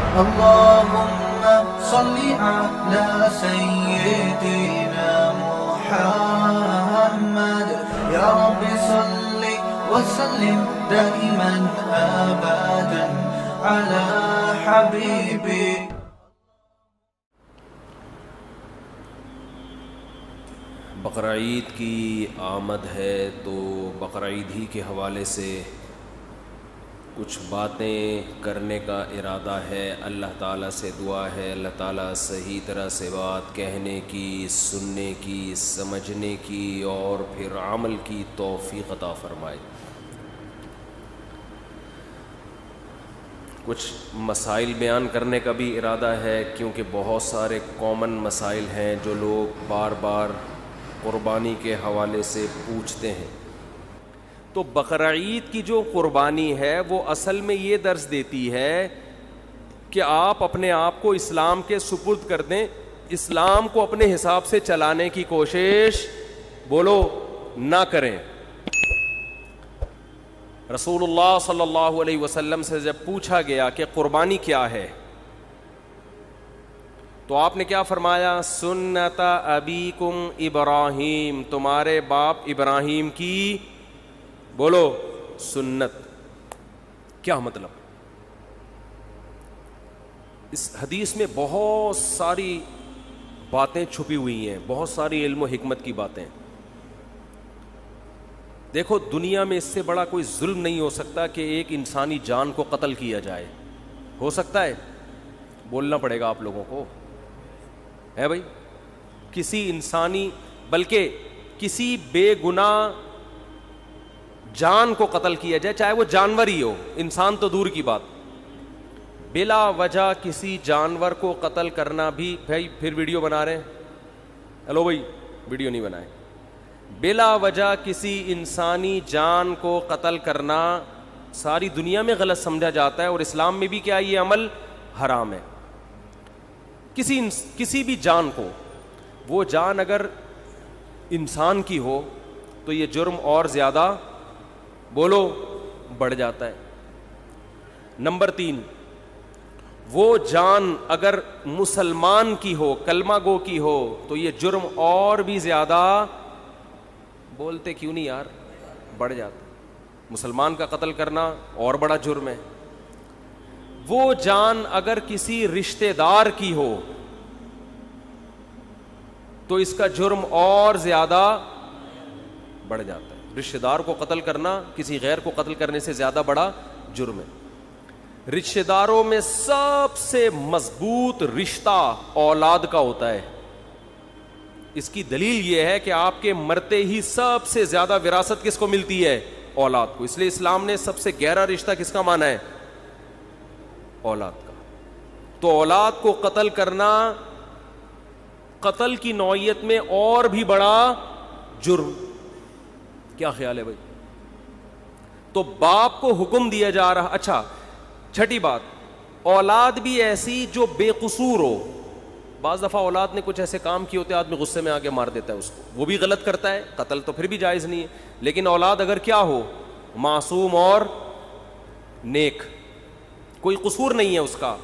اللهم صل على سيدنا محمد يا رب صل وسلم دائما أبدا على حبيبك. بقرہ عید کی آمد ہے تو بقرہ عید ہی کے حوالے سے کچھ باتیں کرنے کا ارادہ ہے. اللہ تعالیٰ سے دعا ہے اللہ تعالیٰ صحیح طرح سے بات کہنے کی، سننے کی، سمجھنے کی اور پھر عمل کی توفیق عطا فرمائے. کچھ مسائل بیان کرنے کا بھی ارادہ ہے کیونکہ بہت سارے کامن مسائل ہیں جو لوگ بار بار قربانی کے حوالے سے پوچھتے ہیں. تو بقرہ عید کی جو قربانی ہے وہ اصل میں یہ درس دیتی ہے کہ آپ اپنے آپ کو اسلام کے سپرد کر دیں، اسلام کو اپنے حساب سے چلانے کی کوشش بولو نہ کریں. رسول اللہ صلی اللہ علیہ وسلم سے جب پوچھا گیا کہ قربانی کیا ہے تو آپ نے کیا فرمایا؟ سنت ابیکم ابراہیم، تمہارے باپ ابراہیم کی بولو سنت. کیا مطلب؟ اس حدیث میں بہت ساری باتیں چھپی ہوئی ہیں، بہت ساری علم و حکمت کی باتیں. دیکھو دنیا میں اس سے بڑا کوئی ظلم نہیں ہو سکتا کہ ایک انسانی جان کو قتل کیا جائے. ہو سکتا ہے؟ بولنا پڑے گا آپ لوگوں کو، ہے بھائی. کسی انسانی بلکہ کسی بے گناہ جان کو قتل کیا جائے، چاہے وہ جانور ہی ہو، انسان تو دور کی بات. بلا وجہ کسی جانور کو قتل کرنا بھی، بھائی پھر ویڈیو بنا رہے ہیں، ہلو بھائی ویڈیو نہیں بنائے. بلا وجہ کسی انسانی جان کو قتل کرنا ساری دنیا میں غلط سمجھا جاتا ہے اور اسلام میں بھی کیا یہ عمل حرام ہے. کسی بھی جان کو، وہ جان اگر انسان کی ہو تو یہ جرم اور زیادہ بولو بڑھ جاتا ہے. نمبر 3، وہ جان اگر مسلمان کی ہو، کلمہ گو کی ہو تو یہ جرم اور بھی زیادہ، بولتے کیوں نہیں یار، بڑھ جاتا. مسلمان کا قتل کرنا اور بڑا جرم ہے. وہ جان اگر کسی رشتہ دار کی ہو تو اس کا جرم اور زیادہ بڑھ جاتا ہے. رشتہ دار کو قتل کرنا کسی غیر کو قتل کرنے سے زیادہ بڑا جرم ہے. رشتہ داروں میں سب سے مضبوط رشتہ اولاد کا ہوتا ہے. اس کی دلیل یہ ہے کہ آپ کے مرتے ہی سب سے زیادہ وراثت کس کو ملتی ہے؟ اولاد کو. اس لیے اسلام نے سب سے گہرا رشتہ کس کا مانا ہے؟ اولاد کا. تو اولاد کو قتل کرنا قتل کی نوعیت میں اور بھی بڑا جرم. کیا خیال ہے بھائی؟ تو باپ کو حکم دیا جا رہا. اچھا چھٹی بات، اولاد بھی ایسی جو بے قصور ہو. بعض دفعہ اولاد نے کچھ ایسے کام کیے ہوتے آدمی غصے میں آ کے مار دیتا ہے اس کو، وہ بھی غلط کرتا ہے، قتل تو پھر بھی جائز نہیں ہے. لیکن اولاد اگر کیا ہو، معصوم اور نیک، کوئی قصور نہیں ہے اس کا،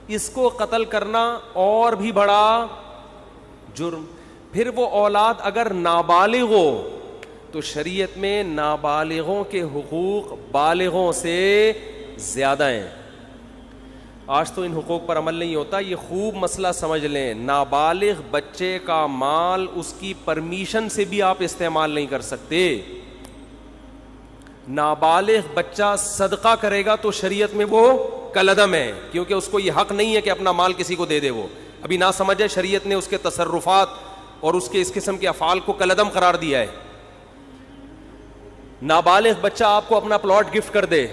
اس کو قتل کرنا اور بھی بڑا جرم. پھر وہ اولاد اگر نابالغ ہو تو شریعت میں نابالغوں کے حقوق بالغوں سے زیادہ ہیں. آج تو ان حقوق پر عمل نہیں ہوتا. یہ خوب مسئلہ سمجھ لیں، نابالغ بچے کا مال اس کی پرمیشن سے بھی آپ استعمال نہیں کر سکتے. نابالغ بچہ صدقہ کرے گا تو شریعت میں وہ کالعدم ہے، کیونکہ اس کو یہ حق نہیں ہے کہ اپنا مال کسی کو دے دے. وہ ابھی نہ سمجھے، شریعت نے اس کے تصرفات اور اس کے اس قسم کے افعال کو کالعدم قرار دیا ہے. نابالغ بچہ آپ کو اپنا پلاٹ گفٹ کر دے،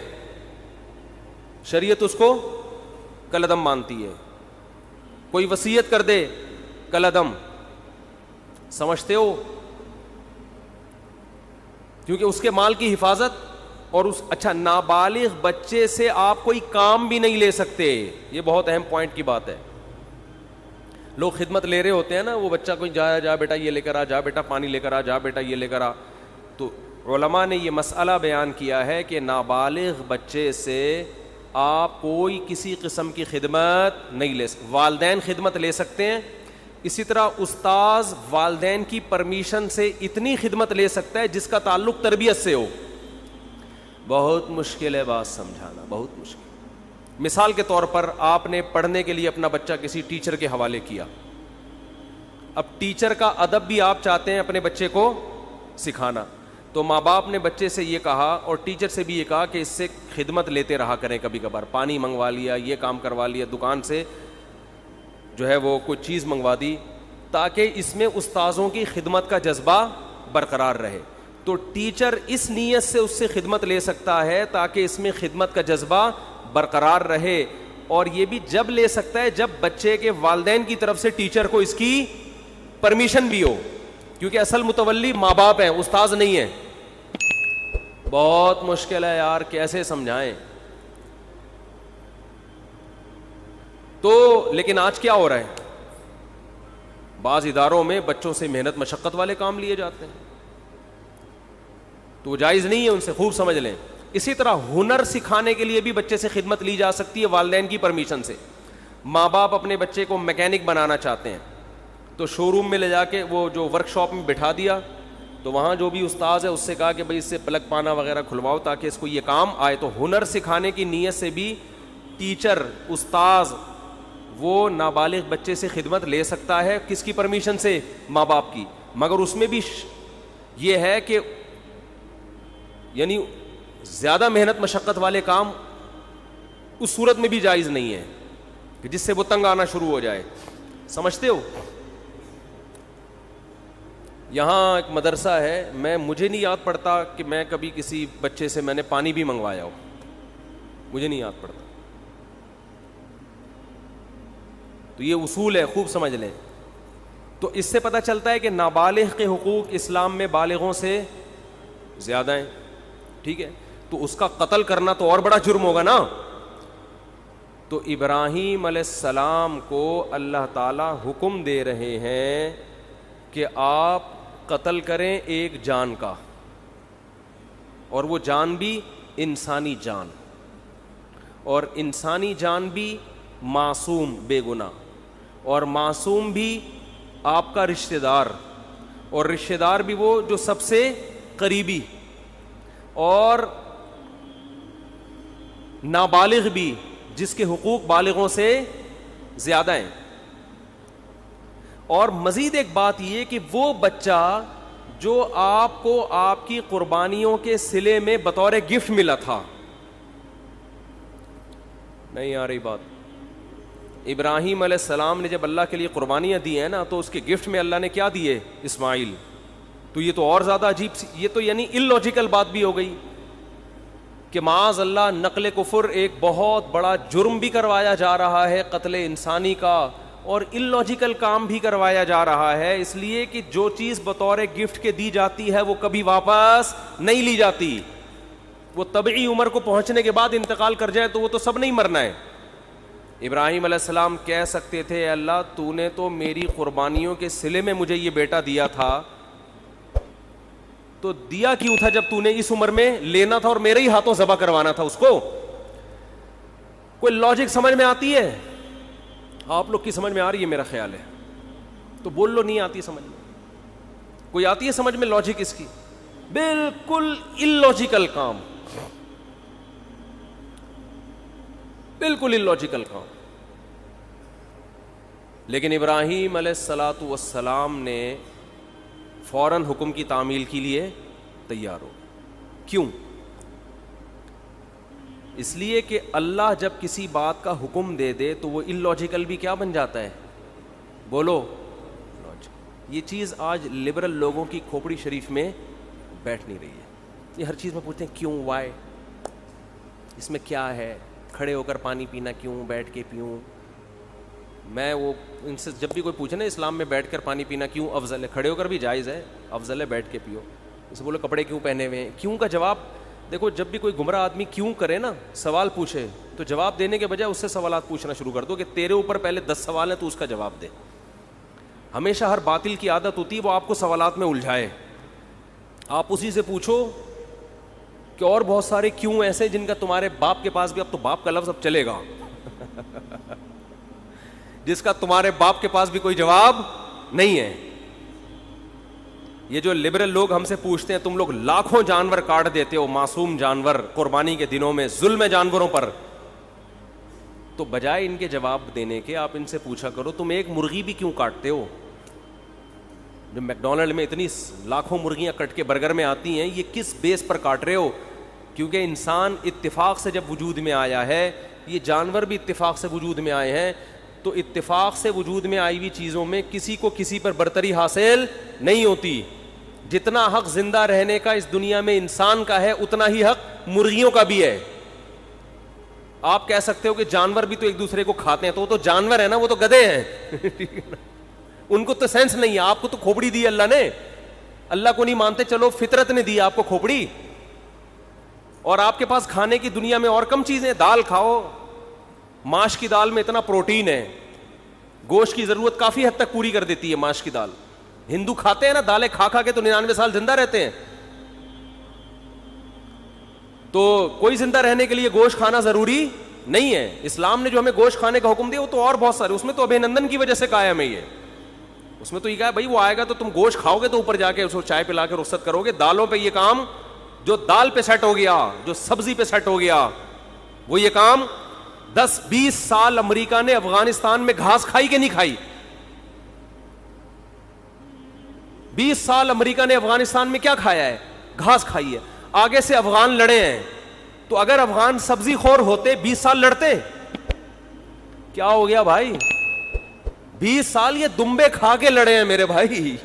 شریعت اس کو کالعدم مانتی ہے. کوئی وصیت کر دے، کالعدم. سمجھتے ہو؟ کیونکہ اس کے مال کی حفاظت اور اس اچھا نابالغ بچے سے آپ کوئی کام بھی نہیں لے سکتے. یہ بہت اہم پوائنٹ کی بات ہے. لوگ خدمت لے رہے ہوتے ہیں نا، وہ بچہ کوئی جا بیٹا یہ لے کر آ، جا بیٹا پانی لے کر آ، جا بیٹا یہ لے کر آ. تو علماء نے یہ مسئلہ بیان کیا ہے کہ نابالغ بچے سے آپ کوئی کسی قسم کی خدمت نہیں لے سکتے. والدین خدمت لے سکتے ہیں, اسی طرح استاذ والدین کی پرمیشن سے اتنی خدمت لے سکتا ہے جس کا تعلق تربیت سے ہو. بہت مشکل ہے بات سمجھانا, بہت مشکل. مثال کے طور پر آپ نے پڑھنے کے لیے اپنا بچہ کسی ٹیچر کے حوالے کیا. اب ٹیچر کا ادب بھی آپ چاہتے ہیں اپنے بچے کو سکھانا, تو ماں باپ نے بچے سے یہ کہا اور ٹیچر سے بھی یہ کہا کہ اس سے خدمت لیتے رہا کریں, کبھی کبھار پانی منگوا لیا, یہ کام کروا لیا, دکان سے جو ہے وہ کوئی چیز منگوا دی, تاکہ اس میں استاذوں کی خدمت کا جذبہ برقرار رہے. تو ٹیچر اس نیت سے اس سے خدمت لے سکتا ہے تاکہ اس میں خدمت کا جذبہ برقرار رہے, اور یہ بھی جب لے سکتا ہے جب بچے کے والدین کی طرف سے ٹیچر کو اس کی پرمیشن بھی ہو, کیونکہ اصل متولی ماں باپ ہیں, استاذ نہیں ہے. بہت مشکل ہے یار, کیسے سمجھائیں. تو لیکن آج کیا ہو رہا ہے, بعض اداروں میں بچوں سے محنت مشقت والے کام لیے جاتے ہیں, تو وہ جائز نہیں ہے, ان سے خوب سمجھ لیں. اسی طرح ہنر سکھانے کے لیے بھی بچے سے خدمت لی جا سکتی ہے والدین کی پرمیشن سے. ماں باپ اپنے بچے کو میکینک بنانا چاہتے ہیں, تو شو روم میں لے جا کے وہ جو ورک شاپ میں بٹھا دیا, تو وہاں جو بھی استاذ ہے اس سے کہا کہ بھائی اس سے پلگ پانا وغیرہ کھلواؤ تاکہ اس کو یہ کام آئے. تو ہنر سکھانے کی نیت سے بھی ٹیچر استاذ وہ نابالغ بچے سے خدمت لے سکتا ہے, کس کی پرمیشن سے, ماں باپ کی. مگر اس میں بھی یہ ہے کہ یعنی زیادہ محنت مشقت والے کام اس صورت میں بھی جائز نہیں ہے کہ جس سے وہ تنگ آنا شروع ہو جائے. سمجھتے ہو؟ یہاں ایک مدرسہ ہے, مجھے نہیں یاد پڑتا کہ میں کبھی کسی بچے سے میں نے پانی بھی منگوایا ہو, مجھے نہیں یاد پڑتا. تو یہ اصول ہے, خوب سمجھ لیں. تو اس سے پتہ چلتا ہے کہ نابالغ کے حقوق اسلام میں بالغوں سے زیادہ ہیں. ٹھیک ہے, تو اس کا قتل کرنا تو اور بڑا جرم ہوگا نا. تو ابراہیم علیہ السلام کو اللہ تعالی حکم دے رہے ہیں کہ آپ قتل کریں ایک جان کا, اور وہ جان بھی انسانی جان, اور انسانی جان بھی معصوم بے گناہ, اور معصوم بھی آپ کا رشتہ دار, اور رشتہ دار بھی وہ جو سب سے قریبی, اور نابالغ بھی جس کے حقوق بالغوں سے زیادہ ہیں. اور مزید ایک بات یہ کہ وہ بچہ جو آپ کو آپ کی قربانیوں کے صلے میں بطور گفٹ ملا تھا, نہیں آ رہی بات, ابراہیم علیہ السلام نے جب اللہ کے لیے قربانیاں دی ہیں نا, تو اس کے گفٹ میں اللہ نے کیا دیے, اسماعیل. تو یہ تو اور زیادہ عجیب سی, یہ تو یعنی اللاجیکل بات بھی ہو گئی کہ معاذ اللہ نقل کفر ایک بہت بڑا جرم بھی کروایا جا رہا ہے, قتل انسانی کا, اور اللاجیکل کام بھی کروایا جا رہا ہے, اس لیے کہ جو چیز بطور گفٹ کے دی جاتی ہے وہ کبھی واپس نہیں لی جاتی. وہ طبعی عمر کو پہنچنے کے بعد انتقال کر جائے تو وہ تو سب نہیں مرنا ہے. ابراہیم علیہ السلام کہہ سکتے تھے, اللہ تو نے تو میری قربانیوں کے صلے میں مجھے یہ بیٹا دیا تھا, تو دیا کیوں تھا جب تو نے اس عمر میں لینا تھا اور میرے ہی ہاتھوں ذبح کروانا تھا اس کو. کوئی لاجک سمجھ میں آتی ہے؟ آپ لوگ کی سمجھ میں آ رہی ہے میرا خیال ہے, تو بول لو نہیں آتی سمجھ میں. کوئی آتی ہے سمجھ میں لاجک اس کی؟ بالکل اللاجیکل کام, بالکل اللاجیکل کام. لیکن ابراہیم علیہ الصلاۃ والسلام نے فوراً حکم کی تعمیل کے لیے تیار ہو. کیوں؟ اس لیے کہ اللہ جب کسی بات کا حکم دے دے تو وہ اللاجیکل بھی کیا بن جاتا ہے, بولو. یہ چیز آج لبرل لوگوں کی کھوپڑی شریف میں بیٹھ نہیں رہی ہے. یہ ہر چیز میں پوچھتے ہیں کیوں, وائی, اس میں کیا ہے, کھڑے ہو کر پانی پینا کیوں, بیٹھ کے پیوں. میں وہ ان سے جب بھی کوئی پوچھے نا اسلام میں بیٹھ کر پانی پینا کیوں افضل ہے, کھڑے ہو کر بھی جائز ہے, افضل ہے بیٹھ کے پیو. اسے بولو کپڑے کیوں پہنے ہوئے ہیں, کیوں کا جواب دیکھو. جب بھی کوئی گمراہ آدمی کیوں کرے نا, سوال پوچھے, تو جواب دینے کے بجائے اس سے سوالات پوچھنا شروع کر دو کہ تیرے اوپر پہلے 10 سوال ہیں تو اس کا جواب دے. ہمیشہ ہر باطل کی عادت ہوتی ہے وہ آپ کو سوالات میں الجھائے. آپ اسی سے پوچھو کہ اور بہت سارے کیوں ایسے جن کا تمہارے باپ کے پاس بھی, اب تو باپ کا لفظ اب چلے گا, جس کا تمہارے باپ کے پاس بھی کوئی جواب نہیں ہے. یہ جو لبرل لوگ ہم سے پوچھتے ہیں تم لوگ لاکھوں جانور کاٹ دیتے ہو, معصوم جانور, قربانی کے دنوں میں ظلم ہے جانوروں پر, تو بجائے ان کے جواب دینے کے آپ ان سے پوچھا کرو تم ایک مرغی بھی کیوں کاٹتے ہو؟ جو میکڈونلڈ میں اتنی لاکھوں مرغیاں کٹ کے برگر میں آتی ہیں, یہ کس بیس پر کاٹ رہے ہو؟ کیونکہ انسان اتفاق سے جب وجود میں آیا ہے, یہ جانور بھی اتفاق سے وجود میں آئے ہیں, تو اتفاق سے وجود میں آئی ہوئی چیزوں میں کسی کو کسی پر برتری حاصل نہیں ہوتی. جتنا حق زندہ رہنے کا اس دنیا میں انسان کا ہے, اتنا ہی حق مرغیوں کا بھی ہے. آپ کہہ سکتے ہو کہ جانور بھی تو ایک دوسرے کو کھاتے ہیں, تو وہ تو جانور ہے نا, وہ تو گدھے ہیں, ان کو تو سینس نہیں ہے. آپ کو تو کھوپڑی دی اللہ نے, اللہ کو نہیں مانتے, چلو فطرت نے دی آپ کو کھوپڑی, اور آپ کے پاس کھانے کی دنیا میں اور کم چیزیں. دال کھاؤ, ماش کی دال میں اتنا پروٹین ہے, گوشت کی ضرورت کافی حد تک پوری کر دیتی ہے ماش کی دال. ہندو کھاتے ہیں نا دالیں, کھا کھا کے تو 99 سال زندہ رہتے ہیں. تو کوئی زندہ رہنے کے لیے گوشت کھانا ضروری نہیں ہے. اسلام نے جو ہمیں گوشت کھانے کا حکم دیا وہ تو اور بہت سارے, اس میں تو ابھینندن کی وجہ سے قائم ہے. یہ اس میں تو یہ کہا بھائی وہ آئے گا تو تم گوشت کھاؤ گے تو اوپر جا کے اس کو چائے پلا کے رخصت کرو گے. دالوں پہ یہ کام, جو دال پہ سیٹ ہو گیا, جو سبزی پہ سیٹ ہو گیا, وہ یہ کام 10-20 سال امریکہ نے افغانستان میں گھاس کھائی کہ نہیں کھائی؟ 20 سال امریکہ نے افغانستان میں کیا کھایا ہے؟ گھاس کھائی ہے. آگے سے افغان لڑے ہیں, تو اگر افغان سبزی خور ہوتے 20 سال لڑتے؟ کیا ہو گیا بھائی؟ 20 سال یہ دمبے کھا کے لڑے ہیں میرے بھائی.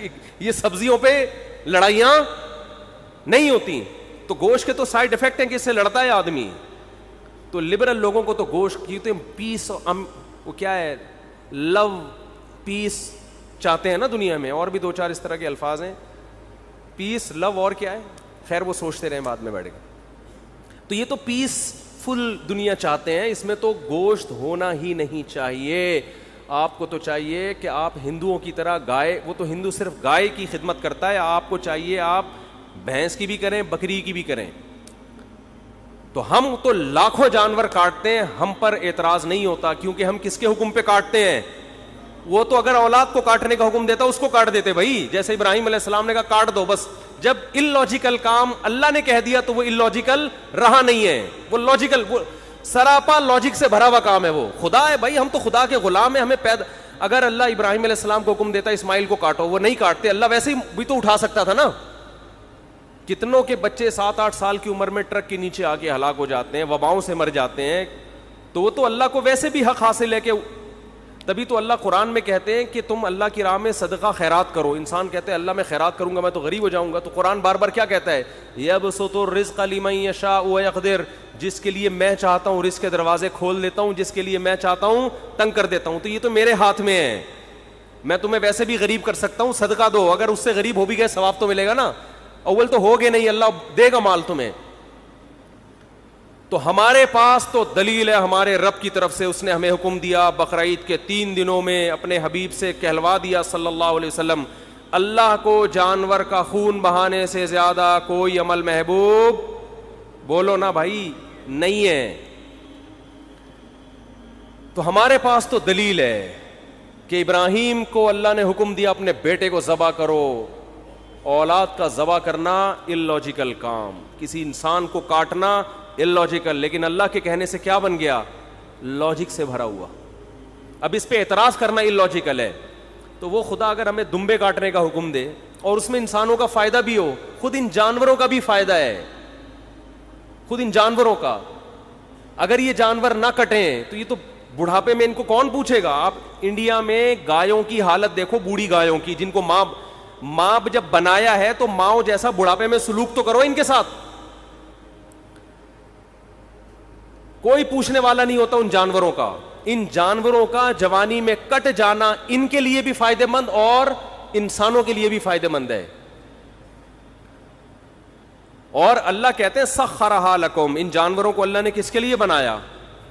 یہ سبزیوں پہ لڑائیاں نہیں ہوتی. تو گوشت کے تو سائیڈ افیکٹ ہیں کہ اس سے لڑتا ہے آدمی. تو لبرل لوگوں کو تو گوشت کی تو پیس, وہ کیا ہے, لو پیس چاہتے ہیں نا دنیا میں, اور بھی 2-4 اس طرح کے الفاظ ہیں, پیس, لو, اور کیا ہے, خیر وہ سوچتے رہیں بعد میں بیٹھ کے. تو یہ تو پیس فل دنیا چاہتے ہیں, اس میں تو گوشت ہونا ہی نہیں چاہیے. آپ کو تو چاہیے کہ آپ ہندوؤں کی طرح گائے, وہ تو ہندو صرف گائے کی خدمت کرتا ہے, آپ کو چاہیے آپ بھینس کی بھی کریں, بکری کی بھی کریں. تو ہم تو لاکھوں جانور کاٹتے ہیں, ہم پر اعتراض نہیں ہوتا, کیونکہ ہم کس کے حکم پہ کاٹتے ہیں؟ وہ تو اگر اولاد کو کاٹنے کا حکم دیتا اس کو کاٹ دیتے بھائی, جیسے ابراہیم علیہ السلام نے کہا کاٹ دو بس. جب illogical کام اللہ نے کہہ دیا تو وہ illogical رہا نہیں ہے, وہ لاجیکل, وہ سراپا لاجک سے بھرا ہوا کام ہے. وہ خدا ہے بھائی, ہم تو خدا کے غلام ہیں, ہمیں اگر اللہ ابراہیم علیہ السلام کو حکم دیتا اسماعیل کو کاٹو, وہ نہیں کاٹتے. اللہ ویسے ہی بھی تو اٹھا سکتا تھا نا. کتنوں کے بچے 7-8 سال کی عمر میں ٹرک کے نیچے آ کے ہلاک ہو جاتے ہیں, وباؤں سے مر جاتے ہیں. تو وہ تو اللہ کو ویسے بھی حق حاصل ہے کہ, تبھی تو اللہ قرآن میں کہتے ہیں کہ تم اللہ کی راہ میں صدقہ خیرات کرو. انسان کہتے ہیں اللہ میں خیرات کروں گا میں تو غریب ہو جاؤں گا. تو قرآن بار بار کیا کہتا ہے؟ یبسط الرزق لمن یشاء ویقدر, جس کے لیے میں چاہتا ہوں رزق کے دروازے کھول دیتا ہوں, جس کے لیے میں چاہتا ہوں تنگ کر دیتا ہوں. تو یہ تو میرے ہاتھ میں ہے, میں تمہیں ویسے بھی غریب کر سکتا ہوں, صدقہ دو. اگر اس سے غریب ہو بھی گئے ثواب تو ملے گا نا. اول تو ہوگے نہیں, اللہ دے گا مال تمہیں. تو ہمارے پاس تو دلیل ہے ہمارے رب کی طرف سے, اس نے ہمیں حکم دیا بقرعید کے 3 دنوں میں اپنے حبیب سے کہلوا دیا صلی اللہ علیہ وسلم, اللہ کو جانور کا خون بہانے سے زیادہ کوئی عمل محبوب, بولو نا بھائی, نہیں ہے. تو ہمارے پاس تو دلیل ہے کہ ابراہیم کو اللہ نے حکم دیا اپنے بیٹے کو ذبح کرو. اولاد کا ذبح کرنا illogical کام, کسی انسان کو کاٹنا illogical, لیکن اللہ کے کہنے سے کیا بن گیا؟ لاجک سے بھرا ہوا. اب اس پہ اعتراض کرنا illogical ہے. تو وہ خدا اگر ہمیں دمبے کاٹنے کا حکم دے اور اس میں انسانوں کا فائدہ بھی ہو, خود ان جانوروں کا بھی فائدہ ہے, خود ان جانوروں کا. اگر یہ جانور نہ کٹیں تو یہ تو بڑھاپے میں ان کو کون پوچھے گا؟ آپ انڈیا میں گایوں کی حالت دیکھو, بوڑھی گایوں کی, جن کو ماں جب بنایا ہے تو ماں جیسا بڑھاپے میں سلوک تو کرو ان کے ساتھ. کوئی پوچھنے والا نہیں ہوتا ان جانوروں کا. ان جانوروں کا جوانی میں کٹ جانا ان کے لیے بھی فائدہ مند اور انسانوں کے لیے بھی فائدہ مند ہے. اور اللہ کہتے ہیں سخرھا لکم, ان جانوروں کو اللہ نے کس کے لیے بنایا؟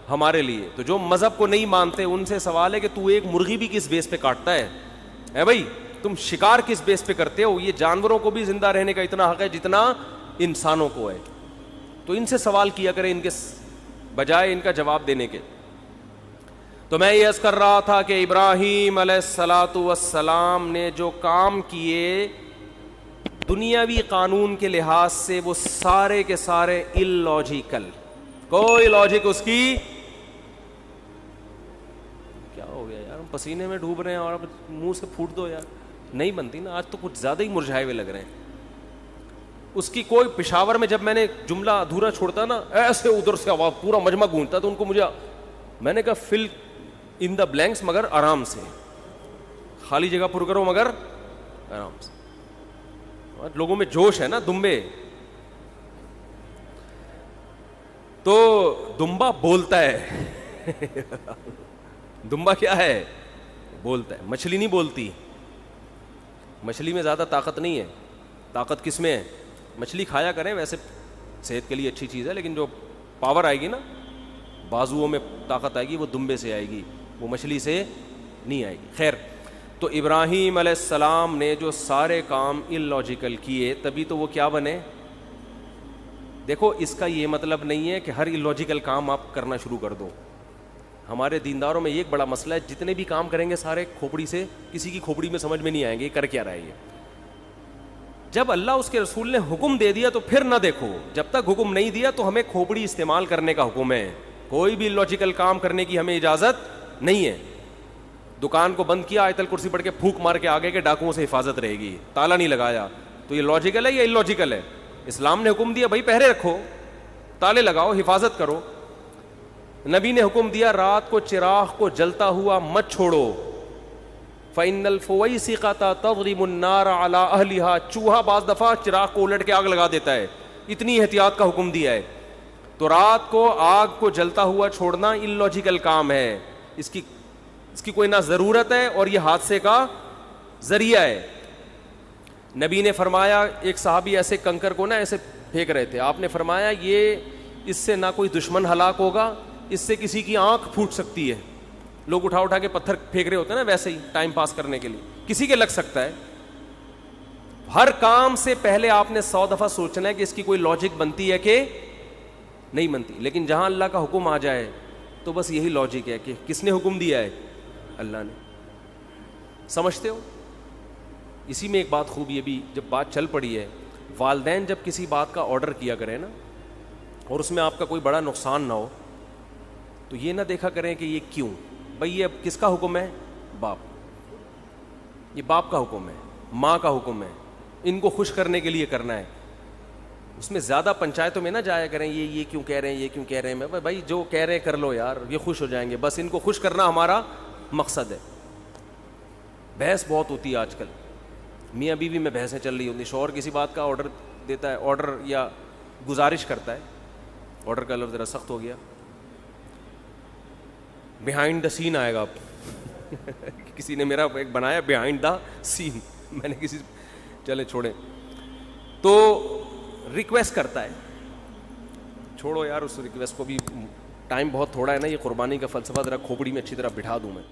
ہمارے لیے. تو جو مذہب کو نہیں مانتے ان سے سوال ہے کہ تو ایک مرغی بھی کس بیس پہ کاٹتا ہے بھائی؟ تم شکار کس بیس پہ کرتے ہو؟ یہ جانوروں کو بھی زندہ رہنے کا اتنا حق ہے جتنا انسانوں کو ہے. تو ان سے سوال کیا کریں ان کے بجائے ان کا جواب دینے کے. تو میں یہ عرض کر رہا تھا کہ ابراہیم علیہ الصلاۃ والسلام نے جو کام کیے دنیاوی قانون کے لحاظ سے وہ سارے کے سارے illogical, کوئی لاجک اس کی. کیا ہو گیا یار, ہم پسینے میں ڈوب رہے ہیں اور اب منہ سے پھوٹ دو یار, نہیں بنتی نا. آج تو کچھ زیادہ ہی مرجھائے ہوئے لگ رہے ہیں. اس کی کوئی پشاور میں جب میں نے جملہ ادھورا چھوڑتا نا, ایسے ادھر سے آواز پورا مجمع گونجتا, تو ان کو مجھے, میں نے کہا فل ان دا بلینکس مگر آرام سے, خالی جگہ پر کرو مگر آرام سے. لوگوں میں جوش ہے نا, دمبے. تو دمبا بولتا ہے دمبا کیا ہے, بولتا ہے. مچھلی نہیں بولتی, مچھلی میں زیادہ طاقت نہیں ہے. طاقت کس میں ہے؟ مچھلی کھایا کریں, ویسے صحت کے لیے اچھی چیز ہے, لیکن جو پاور آئے گی نا, بازوؤں میں طاقت آئے گی, وہ دمبے سے آئے گی, وہ مچھلی سے نہیں آئے گی. خیر, تو ابراہیم علیہ السلام نے جو سارے کام illogical کیے, تبھی تو وہ کیا بنے. دیکھو اس کا یہ مطلب نہیں ہے کہ ہر illogical کام آپ کرنا شروع کر دو. ہمارے دینداروں میں یہ ایک بڑا مسئلہ ہے, جتنے بھی کام کریں گے سارے کھوپڑی سے, کسی کی کھوپڑی میں سمجھ میں نہیں آئیں گے یہ کر کیا رہا ہے. یہ جب اللہ اس کے رسول نے حکم دے دیا تو پھر نہ دیکھو, جب تک حکم نہیں دیا تو ہمیں کھوپڑی استعمال کرنے کا حکم ہے. کوئی بھی illogical کام کرنے کی ہمیں اجازت نہیں ہے. دکان کو بند کیا, آیت الکرسی پڑھ کے پھونک مار کے آگے کے ڈاکوؤں سے حفاظت رہے گی, تالا نہیں لگایا, تو یہ لاجیکل ہے یا illogical ہے؟ اسلام نے حکم دیا بھائی پہرے رکھو, تالے لگاؤ, حفاظت کرو. نبی نے حکم دیا رات کو چراغ کو جلتا ہوا مت چھوڑو, فَإِنَّ الْفُوَيْسِقَةَ تَضْرِبُ النَّارَ عَلَىٰ أَهْلِهَا. چوہا بعض دفعہ چراغ کو الٹ کے آگ لگا دیتا ہے, اتنی احتیاط کا حکم دیا ہے. تو رات کو آگ کو جلتا ہوا چھوڑنا illogical کام ہے, اس کی کوئی نہ ضرورت ہے اور یہ حادثے کا ذریعہ ہے. نبی نے فرمایا, ایک صحابی ایسے کنکر کو نا ایسے پھینک رہے تھے, آپ نے فرمایا یہ اس سے نہ کوئی دشمن ہلاک ہوگا, اس سے کسی کی آنکھ پھوٹ سکتی ہے. لوگ اٹھا اٹھا کے پتھر پھینک رہے ہوتے ہیں نا, ویسے ہی ٹائم پاس کرنے کے لیے, کسی کے لگ سکتا ہے. ہر کام سے پہلے آپ نے 100 دفعہ سوچنا ہے کہ اس کی کوئی لاجک بنتی ہے کہ نہیں بنتی. لیکن جہاں اللہ کا حکم آ جائے تو بس یہی لاجک ہے کہ کس نے حکم دیا ہے, اللہ نے. سمجھتے ہو؟ اسی میں ایک بات خوب یہ بھی, جب بات چل پڑی ہے, والدین جب کسی بات کا آرڈر کیا کریں نا اور اس میں آپ کا کوئی بڑا نقصان نہ ہو, تو یہ نہ دیکھا کریں کہ یہ کیوں. بھئی یہ اب کس کا حکم ہے؟ باپ. یہ باپ کا حکم ہے, ماں کا حکم ہے, ان کو خوش کرنے کے لیے کرنا ہے. اس میں زیادہ پنچایتوں میں نہ جایا کریں, یہ کیوں کہہ رہے ہیں, یہ کیوں کہہ رہے ہیں. بھائی جو کہہ رہے ہیں کر لو یار, یہ خوش ہو جائیں گے, بس ان کو خوش کرنا ہمارا مقصد ہے. بحث بہت ہوتی ہے آج کل, میاں بیوی میں بحثیں چل رہی ہوتی. شوہر کسی بات کا آرڈر دیتا ہے, آرڈر یا گزارش کرتا ہے, آرڈر کا لفظ ذرا سخت ہو گیا, بیہائنڈ دا سین آئے گا. آپ کسی نے میرا ایک بنایا بیہائنڈ دا سین, میں نے کسی, چلے چھوڑیں. تو ریکویسٹ کرتا ہے, چھوڑو یار اس ریکویسٹ کو بھی, ٹائم بہت تھوڑا ہے نا, یہ قربانی کا فلسفہ ذرا کھوپڑی میں اچھی طرح بٹھا دوں میں.